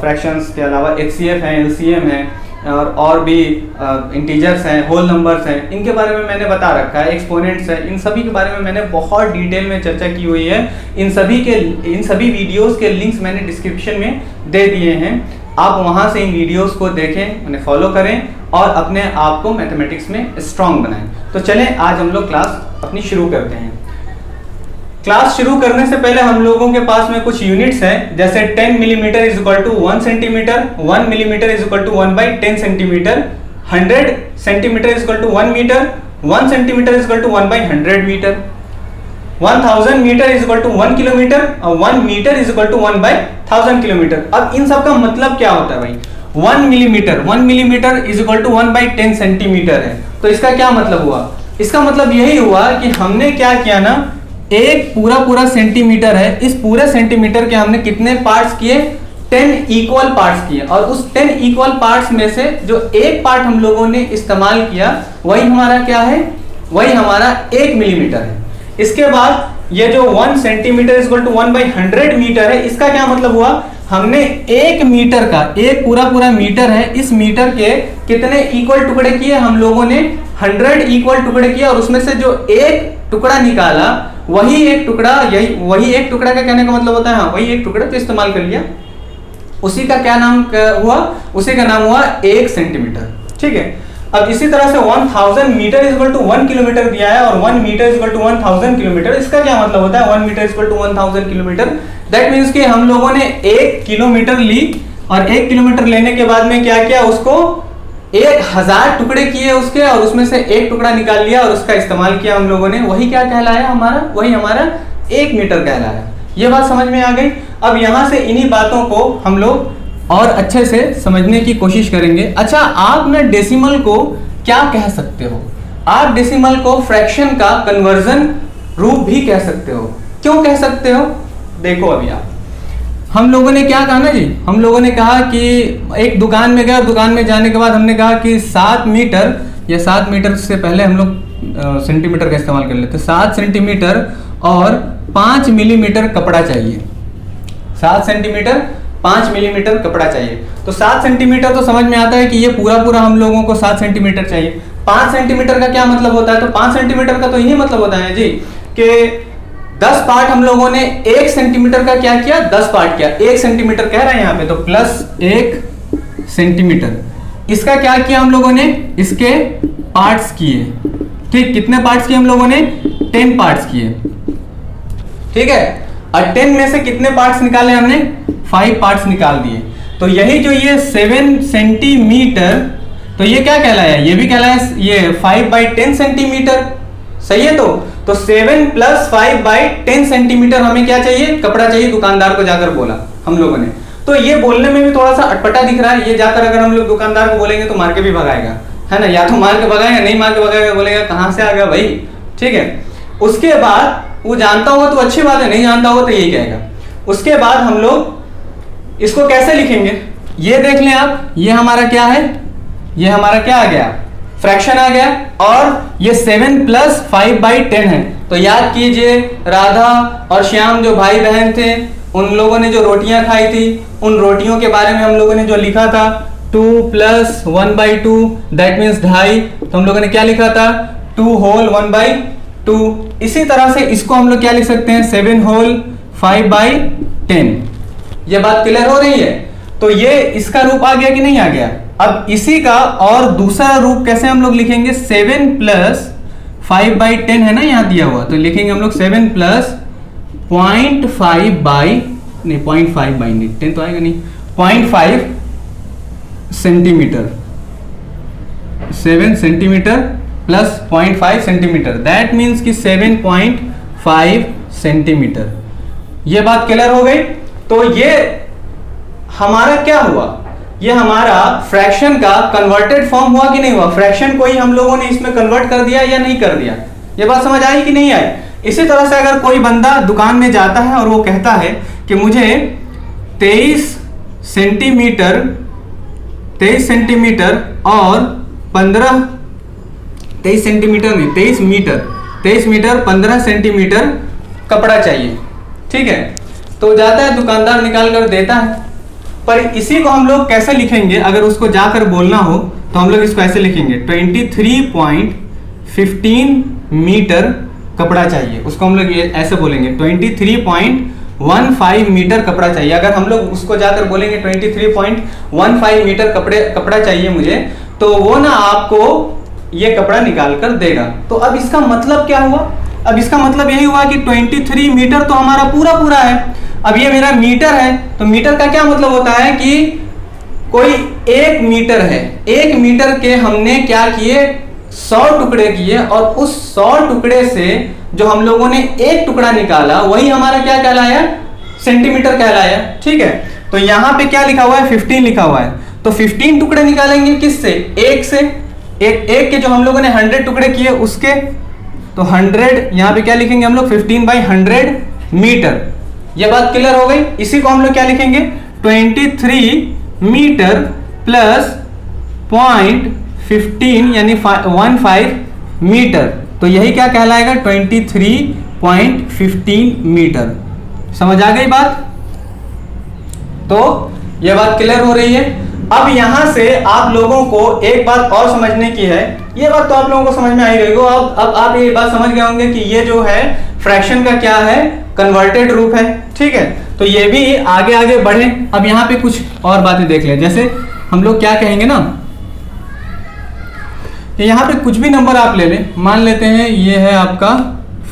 Fractions के अलावा HCF है, LCM है और भी इंटीजर्स हैं, होल नंबर्स हैं, इनके बारे में मैंने बता रखा है, एक्सपोनेंट्स हैं, इन सभी के बारे में मैंने बहुत डिटेल में चर्चा की हुई है। इन सभी वीडियोस के लिंक्स मैंने डिस्क्रिप्शन में दे दिए हैं। आप वहां से इन वीडियोस को देखें, उन्हें फॉलो करें और अपने आप को मैथमेटिक्स में स्ट्रांग बनाएं। तो चलें आज हम लोग क्लास अपनी शुरू करते हैं। क्लास शुरू करने से पहले हम लोगों के पास में कुछ यूनिट्स हैं, जैसे 10 millimetre is equal to 1 centimetre, 1 millimetre is equal to 1/10 centimetre, 100 centimetre is equal to 1 metre, 1 centimetre is equal to 1/100 metre, 1000 metre is equal to 1 kilometre और 1 metre is equal to 1/1000 kilometre. अब इन सब का मतलब क्या होता है भाई? 1 millimetre is equal to 1/10 centimetre है, तो इसका क्या मतलब हुआ? इसका मतलब यही हुआ कि हमने क्या किया ना, एक पूरा सेंटीमीटर है, इस पूरे सेंटीमीटर के हमने कितने पार्ट्स किए? 10 इक्वल पार्ट्स किए, और उस 10 इक्वल पार्ट्स में से जो एक पार्ट हम लोगों ने इस्तेमाल किया वही हमारा क्या है? वही हमारा 1 मिलीमीटर है। इसके बाद ये जो 1 centimetre is equal to 1/100 metre है, इसका क्या मतलब हुआ? हमने 1 मीटर का, एक पूरा मीटर है, इस मीटर के कितने इक्वल टुकड़े किए? हम लोगों ने 100 इक्वल टुकड़े किए, और उसमें से जो एक टुकड़ा निकाला वही एक टुकड़ा का कहने का मतलब होता है, हाँ, वही एक टुकड़ा तो इस्तेमाल कर लिया, उसी का क्या नाम हुआ? उसी का नाम हुआ 1 सेंटीमीटर। ठीक है। अब इसी तरह से 1000 metre is equal to 1 kilometre दिया है, और 1 metre is equal to 1000 kilometre. इसका क्या मतलब होता है? 1 metre is equal to 1000 kilometre. That means कि हम लोगों ने 1 किलोमीटर ली, और 1 किलोमीटर लेने के बाद में क्या किया? उसको 1000 टुकड़े किए उसके, और उसमें से एक टुकड़ा निकाल लिया और उसका इस्तेमाल किया हम लोगों ने। वही क्या कहलाया हमारा? वही हमारा 1 मीटर कहलाया। ये बात समझ में आ गई? अब यहां से इन्हीं बातों को हम लोग और अच्छे से समझने की कोशिश करेंगे। अच्छा, आप ना डेसिमल को क्या कह सकते हो? आप डेसिमल को फ्रैक्शन का कन्वर्जन रूप भी कह सकते हो। क्यों कह सकते हो? देखो, अभी आप, हम लोगों ने क्या कहा ना जी, हम लोगों ने कहा कि एक दुकान में गए, और दुकान में जाने के बाद हमने कहा कि 7 मीटर, या 7 मीटर से पहले हम लोग सेंटीमीटर का इस्तेमाल कर लेते, 7 सेंटीमीटर और 5 मिलीमीटर कपड़ा चाहिए। 7 सेंटीमीटर 5 मिलीमीटर कपड़ा चाहिए। तो 7 सेंटीमीटर तो समझ में आता है कि ये पूरा हम लोगों को 7 सेंटीमीटर चाहिए। 5 सेंटीमीटर का क्या मतलब होता है? तो 5 सेंटीमीटर का तो यही मतलब होता है जी कि 10 पार्ट हम लोगों ने 1 सेंटीमीटर का क्या किया? 10 पार्ट किया। 1 सेंटीमीटर कह रहे हैं यहाँ पे, तो प्लस 1 सेंटीमीटर। इसका क्या किया हम लोगों ने? इसके पार्ट्स किए। ठीक, कितने पार्ट्स किए हम लोगों ने? 10 पार्ट्स किए। ठीक है। और 10 में से कितने पार्ट्स निकाले हमने? 5 पार्ट्स निकाल दिए। तो यही जो ये 7 सेंटीमीटर, तो ये क्या कहलाया? ये भी कहलाया ये 5/10 सेंटीमीटर। सही है। तो 7 + 5/10 सेंटीमीटर हमें क्या चाहिए? कपड़ा चाहिए। दुकानदार को जाकर बोला हम लोगों ने। तो ये बोलने में भी थोड़ा सा अटपटा दिख रहा है। ये जाकर अगर हम लोग दुकानदार को बोलेंगे तो मार के भी भगाएगा, है ना? या तो मार के भगाएगा, नहीं मार के भगाएगा, बोलेगा कहां से आ गया भाई। ठीक है। उसके बाद वो जानता होगा तो अच्छी बात है, नहीं जानता होगा तो यही कहेगा। उसके बाद हम लोग इसको कैसे लिखेंगे? ये देख लें आप, ये हमारा क्या है? ये हमारा क्या आ गया? फ्रैक्शन आ गया। और ये 7 + 5/10 है। तो याद कीजिए, राधा और श्याम जो भाई बहन थे, उन लोगों ने जो रोटियां खाई थी, उन रोटियों के बारे में हम लोगों ने जो लिखा था 2 + 1/2, दैट मीन्स 2.5। तो हम लोगों ने क्या लिखा था? 2 होल 1/2। इसी तरह से इसको हम लोग क्या लिख सकते हैं? 7 होल 5/10। ये बात क्लियर हो रही है? तो ये इसका रूप आ गया कि नहीं आ गया? अब इसी का और दूसरा रूप कैसे हम लोग लिखेंगे? 7 + 5/10 है ना यहाँ दिया हुआ, तो लिखेंगे हम लोग 7 + 0.5/10 तो आएगा नहीं, 0.5 centimetre. 7 centimetre + 0.5 centimetre, that means कि 7.5 सेंटीमीटर। ये बात क्लियर हो गई? तो ये हमारा क्या हुआ? ये हमारा फ्रैक्शन का कन्वर्टेड फॉर्म हुआ कि नहीं हुआ? फ्रैक्शन को ही हम लोगों ने इसमें कन्वर्ट कर दिया या नहीं कर दिया? ये बात समझ आई कि नहीं आई? इसी तरह से अगर कोई बंदा दुकान में जाता है और वो कहता है कि मुझे 23 सेंटीमीटर और 23 मीटर 15 सेंटीमीटर कपड़ा चाहिए। ठीक है, तो जाता है दुकानदार निकाल कर देता है, पर इसी को हम लोग कैसे लिखेंगे, अगर उसको जाकर बोलना हो तो हम लोग इसको ऐसे लिखेंगे 23.15 मीटर कपड़ा चाहिए, उसको हम लोग ये ऐसे बोलेंगे 23.15 मीटर कपड़ा चाहिए। अगर हम लोग उसको जाकर बोलेंगे 23.15 मीटर कपड़ा चाहिए मुझे, तो वो ना आपको ये कपड़ा निकाल कर देगा। तो अब इसका मतलब क्या हुआ, अब इसका मतलब यही हुआ कि 23 मीटर तो हमारा पूरा पूरा है। अब ये मेरा मीटर है, तो मीटर का क्या मतलब होता है कि कोई 1 मीटर है, 1 मीटर के हमने क्या किए 100 टुकड़े किए, और उस 100 टुकड़े से जो हम लोगों ने एक टुकड़ा निकाला वही हमारा क्या कहलाया, सेंटीमीटर कहलाया। ठीक है, तो यहाँ पे क्या लिखा हुआ है 15 लिखा हुआ है, तो 15 टुकड़े निकालेंगे किससे, 1 से, एक के जो हम लोगों ने 100 टुकड़े किए उसके, तो 100 यहाँ पे क्या लिखेंगे हम लोग 15/100 मीटर। ये बात क्लियर हो गई। इसी को हम लोग क्या लिखेंगे 23 मीटर प्लस 0.15 यानी 15 मीटर, तो यही क्या कहलाएगा 23.15 मीटर। समझ आ गई बात, तो ये बात क्लियर हो रही है। अब यहां से आप लोगों को एक बात और समझने की है, ये बात तो आप लोगों को समझ में आई रहेगी। अब आप ये बात समझ गए होंगे कि ये जो है फ्रैक्शन का क्या है, कन्वर्टेड रूप है। ठीक है, तो ये भी आगे आगे बढ़े। अब यहाँ पे कुछ और बातें देख लें, जैसे हम लोग क्या कहेंगे ना कि यहाँ पे कुछ भी नंबर आप ले लें, मान लेते हैं ये है आपका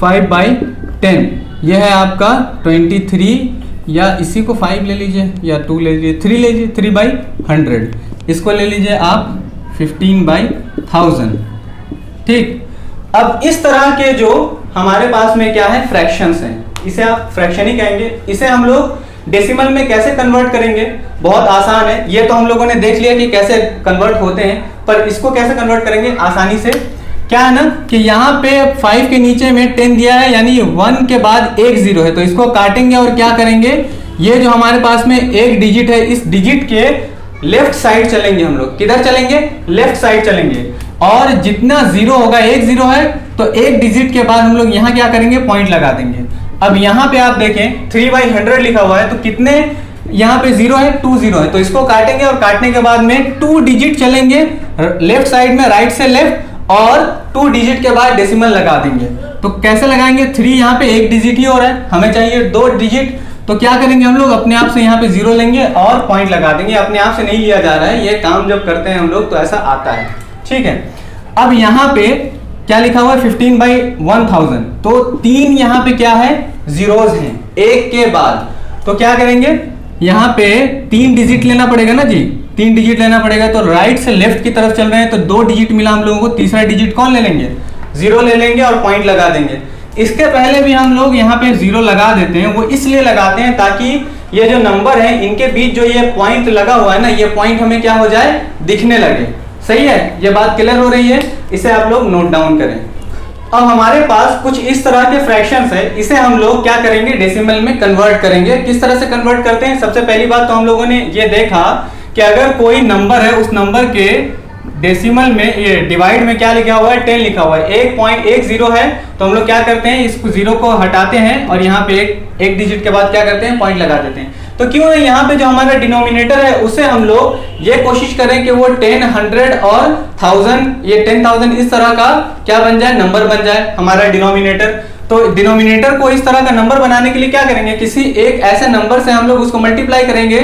5/10, ये है आपका 23, या इसी को 5 ले लीजिए या 2 ले लीजिए, 3 ले लीजिए, 3/100, इसको ले लीजिए आप 15/1000। ठीक, अब इस तरह के जो हमारे पास में क्या है फ्रैक्शंस हैं, इसे आप फ्रैक्शन ही कहेंगे। इसे हम लोग डेसिमल में कैसे कन्वर्ट करेंगे, बहुत आसान है। ये तो हम लोगों ने देख लिया कि कैसे कन्वर्ट होते हैं, पर इसको कैसे कन्वर्ट करेंगे आसानी से। क्या है ना कि यहाँ पे 5 के नीचे में 10 दिया है, यानी 1 के बाद एक 0 है, तो इसको काटेंगे और क्या करेंगे, ये जो हमारे पास में एक डिजिट है, इस डिजिट के लेफ्ट साइड चलेंगे हम लोग। किधर चलेंगे, लेफ्ट साइड चलेंगे, और जितना 0 होगा, एक 0 है तो एक डिजिट के बाद हम लोग यहाँ क्या करेंगे, पॉइंट लगा देंगे। अब यहाँ पे आप देखें 3/100 लिखा हुआ है, तो कितने यहाँ पे 0 है, 2 0 है, तो इसको काटेंगे और काटने के बाद में 2 डिजिट चलेंगे लेफ्ट साइड में, राइट से लेफ्ट, और 2 डिजिट के बाद डेसिमल लगा देंगे। तो कैसे लगाएंगे, 3 यहाँ पे एक डिजिट ही हो रहा है, हमें चाहिए 2 डिजिट, तो क्या करेंगे हम लोग अपने आप से यहाँ पे 0 लेंगे और पॉइंट लगा देंगे। अपने आप से नहीं लिया जा रहा है, ये काम जब करते हैं हम लोग तो ऐसा आता है। ठीक है, अब यहाँ पे क्या लिखा हुआ है 15/1000, तो 3 यहाँ पे क्या है, जीरोस हैं एक के बाद, तो क्या करेंगे यहाँ पे 3 डिजिट लेना पड़ेगा ना जी, 3 डिजिट लेना पड़ेगा, तो राइट से लेफ्ट की तरफ चल रहे हैं, तो 2 डिजिट मिला हम लोगों को, तीसरा डिजिट कौन ले लेंगे, 0 ले लेंगे और पॉइंट लगा देंगे। इसके पहले भी हम लोग यहाँ पे 0 लगा देते हैं, वो इसलिए लगाते हैं ताकि ये जो नंबर है इनके बीच जो ये पॉइंट लगा हुआ है ना, ये पॉइंट हमें क्या हो जाए, दिखने लगे। सही है, ये बात क्लियर हो रही है, इसे आप लोग नोट डाउन करें। अब हमारे पास कुछ इस तरह के फ्रैक्शंस है, इसे हम लोग क्या करेंगे, डेसिमल में कन्वर्ट करेंगे। किस तरह से कन्वर्ट करते हैं, सबसे पहली बात तो हम लोगों ने ये देखा कि अगर कोई नंबर है, उस नंबर के डेसिमल में, ये डिवाइड में क्या लिखा हुआ है, 10 लिखा हुआ है, 1.10 है, तो हम लोग क्या करते हैं, इस 0 को हटाते हैं और यहाँ पे एक डिजिट के बाद क्या करते हैं, पॉइंट लगा देते हैं। तो क्यों है यहाँ पे जो हमारा डिनोमिनेटर है उसे हम लोग ये कोशिश करें कि वो 10, 100 और 1000, ये 10,000 इस तरह का क्या बन जाए, नंबर बन जाए हमारा डिनोमिनेटर। तो डिनोमिनेटर को इस तरह का नंबर बनाने के लिए क्या करेंगे, किसी एक ऐसे नंबर से हम लोग उसको मल्टीप्लाई करेंगे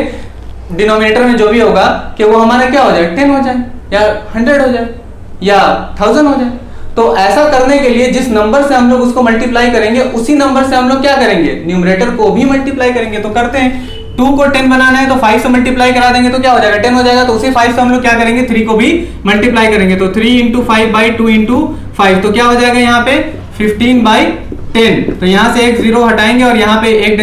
डिनोमिनेटर में जो भी होगा, कि वो हमारा क्या हो जाए, 10 हो जाए या 100 हो जाए या 1000 हो जाए। तो ऐसा करने के लिए जिस नंबर से हम लोग उसको मल्टीप्लाई करेंगे उसी नंबर से हम लोग क्या करेंगे, न्यूमरेटर को भी मल्टीप्लाई करेंगे। तो करते हैं, 2 को 10 बनाना है तो 5 से मल्टीप्लाई करा देंगे तो क्या हो जाएगा, 10 हो जाएगा। तो उसी 5 से हम लोग क्या करेंगे, 3 को भी मल्टीप्लाई करेंगे, तो 3 × 5/2 × 5, तो क्या हो जाएगा यहाँ पे 15/10। तो यहाँ से एक 0 हटाएंगे और यहाँ पे एक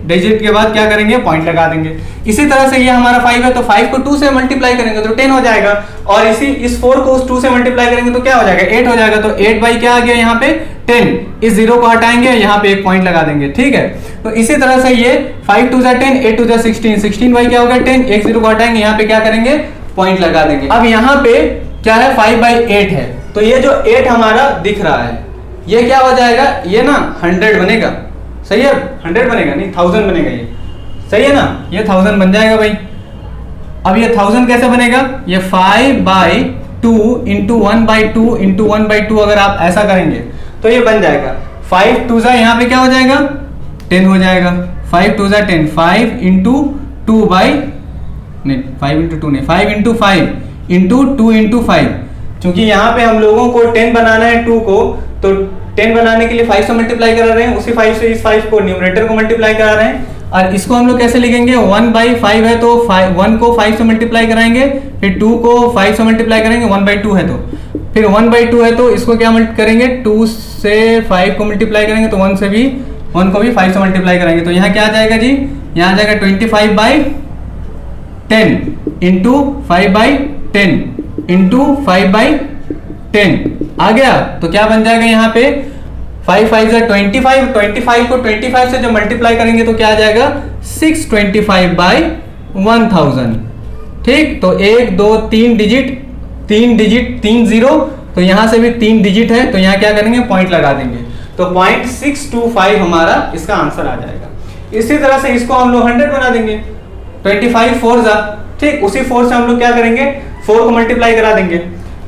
डिजिट के बाद क्या करेंगे, पॉइंट लगा देंगे। इसी तरह से ये हमारा 5 है, तो 5 को 2 से मल्टीप्लाई करेंगे तो 10 हो जाएगा, और इस 4 को उस 2 से मल्टीप्लाई करेंगे तो क्या हो जाएगा, 8 हो जाएगा। तो 8 बाई क्या आ गया यहाँ पे 10, इस 0 को हटाएंगे, यहाँ पे एक पॉइंट लगा देंगे। ठीक है, तो इसी तरह से ये 5 2 10, 8 2 16, 16 बाई क्या होगा 10, एक 0 को हटाएंगे, यहाँ पे क्या करेंगे, पॉइंट लगा देंगे। अब यहाँ पे क्या है, 5/8 है, तो ये जो 8 हमारा दिख रहा है ये क्या हो जाएगा, ये ना 100 बनेगा। सही है, 100 बनेगा नहीं 1000 बनेगा, ये सही है ना, ये 1000 बन जाएगा भाई। अब ये 1000 कैसे बनेगा, ये 5/2 इंटू 1/2 इंटू 1/2 अगर आप ऐसा करेंगे तो ये बन जाएगा 5 2 यहाँ पे क्या हो जाएगा 10 हो जाएगा, 5 2 10, 5 इंटू 2 बाई नहीं 5 इंटू 2 नहीं 5 इंटू 5 इंटू 2 इंटू 5, क्योंकि यहाँ पे हम लोगों को 10 बनाना है 2 को, तो 10 बनाने के लिए 5 से मल्टीप्लाई करा रहे हैं, उसी 5 से इस 5 को न्यूमरेटर को मल्टीप्लाई करा रहे हैं। और इसको हम लोग कैसे लिखेंगे, 1/5 है तो 1 को 5 से मल्टीप्लाई कराएंगे, फिर 2 को 5 से मल्टीप्लाई करेंगे, 1/2 है तो फिर 1/2 है तो इसको क्या करेंगे 2 से 5 को मल्टीप्लाई करेंगे तो 1 को भी 5 से मल्टीप्लाई करेंगे, तो यहाँ क्या आ जाएगा जी, यहाँ आ जाएगा 25/10 इंटू 5/10 इंटू 5/10 आ गया। तो क्या बन जाएगा यहाँ पे 5 5 25, 25 को 25 से जब मल्टीप्लाई करेंगे तो क्या आ जाएगा 625/1000। ठीक, तो 1 2 3 डिजिट 3 जीरो, तो यहां से भी 3 डिजिट है तो यहाँ क्या करेंगे पॉइंट लगा देंगे, तो 0.625 हमारा इसका आंसर आ जाएगा। इसी तरह से इसको हम लोग 100 बना देंगे, 25 4 जा, ठीक, उसी 4 से हम लोग क्या करेंगे 4 को मल्टीप्लाई करा देंगे।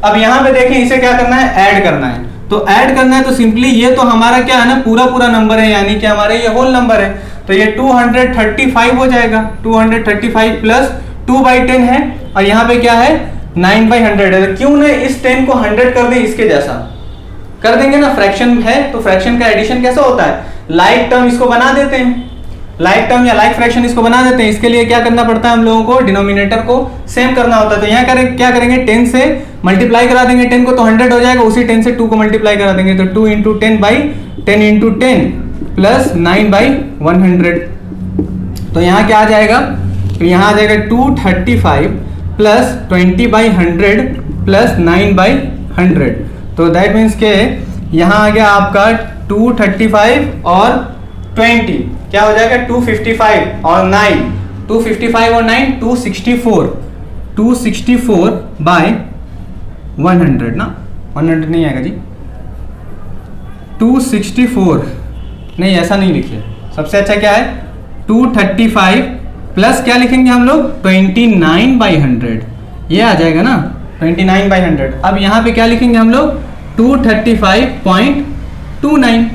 अब यहाँ पे देखें इसे क्या करना है, ऐड करना है, तो ऐड करना है तो सिंपली ये तो हमारा क्या है ना पूरा नंबर है, यानी कि हमारे ये होल नंबर है, तो ये 235 हो जाएगा, 235 प्लस 2/10 है, और यहाँ पे क्या है 9/100 है, तो क्यों ना इस 10 को 100 कर दें, इसके जैसा कर देंगे ना, फ्रैक्शन है तो फ्रैक्शन का एडिशन कैसा होता है, लाइक टर्म इसको बना देते हैं, लाइक टर्म या लाइक फ्रैक्शन इसको बना देते हैं। इसके लिए क्या करना पड़ता है हम लोगों को, डिनोमिनेटर को सेम करना होता है, तो यहाँ क्या करेंगे 10 से मल्टीप्लाई करा देंगे 10 को तो 100 हो जाएगा, उसी 10 से 2 को मल्टीप्लाई करा देंगे तो 2 इंटू 10/10 इंटू 10 प्लस 9/100, तो यहाँ क्या आ जाएगा, तो यहाँ आ जाएगा 235 प्लस 20/100 प्लस 9/100, तो दैट मीन्स के यहाँ आ गया आपका 235 और 20 क्या हो जाएगा 255 और 9, 255 और 9 264/100 ना, 100 नहीं आएगा जी, 264 नहीं, ऐसा नहीं लिखिए, सबसे अच्छा क्या है 235 प्लस क्या लिखेंगे हम लोग 29/100, ये आ जाएगा ना 29/100। अब यहाँ पे क्या लिखेंगे हम लोग 235.29,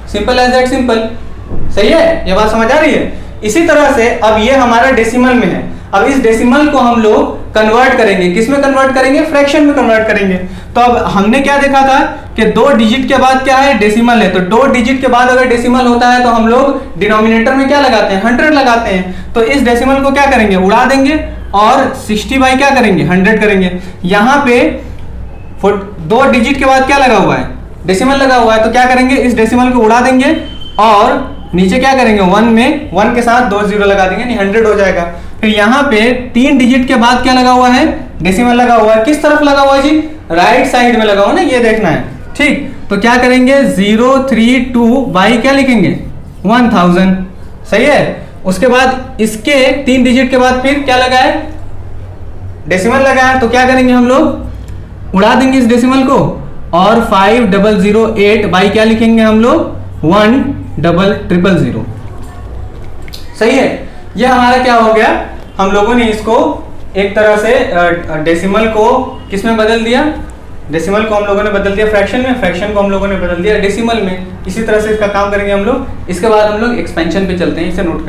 सिंपल एज दैट सिंपल, सही है, ये बात समझ आ रही है। इसी तरह से अब ये हमारा डेसिमल में है, अब इस डेसिमल को हम लोग कन्वर्ट करेंगे, किस में कन्वर्ट करेंगे, फ्रैक्शन में कन्वर्ट करेंगे। तो अब हमने क्या देखा था कि 2 डिजिट के बाद क्या है डेसिमल है, तो 2 डिजिट के बाद अगर डेसिमल होता है तो हम लोग डिनोमिनेटर में क्या लगाते हैं 100 लगाते हैं, तो इस डेसिमल को क्या करेंगे उड़ा देंगे और 60 बाई क्या करेंगे 100 करेंगे। यहाँ पे 2 डिजिट के बाद क्या लगा हुआ है डेसिमल लगा हुआ है, तो क्या करेंगे इस डेसिमल को उड़ा देंगे और नीचे क्या करेंगे 1 में 1 के साथ 2 जीरो लगा देंगे, नहीं 100 हो जाएगा। फिर यहाँ पे 3 डिजिट के बाद क्या लगा हुआ है डेसिमल लगा हुआ है, किस तरफ लगा हुआ है जी राइट साइड में लगा हुआ है ना, ये देखना है, ठीक, तो क्या करेंगे 032 बाई क्या लिखेंगे 1000, सही है। उसके बाद इसके 3 डिजिट के बाद फिर क्या लगा है डेसिमल लगा है, तो क्या करेंगे हम लोग उड़ा देंगे इस डेसिमल को और 5008 बाई क्या लिखेंगे हम लोग 1000, सही है। यह हमारा क्या हो गया, हम लोगों ने इसको एक तरह से डेसिमल को किस में बदल दिया, डेसिमल को हम लोगों ने बदल दिया फ्रैक्शन में, फ्रैक्शन को हम लोगों ने बदल दिया डेसिमल में। इसी तरह से इसका काम करेंगे हम लोग। इसके बाद हम लोग एक्सपेंशन पे चलते हैं, इसे नोट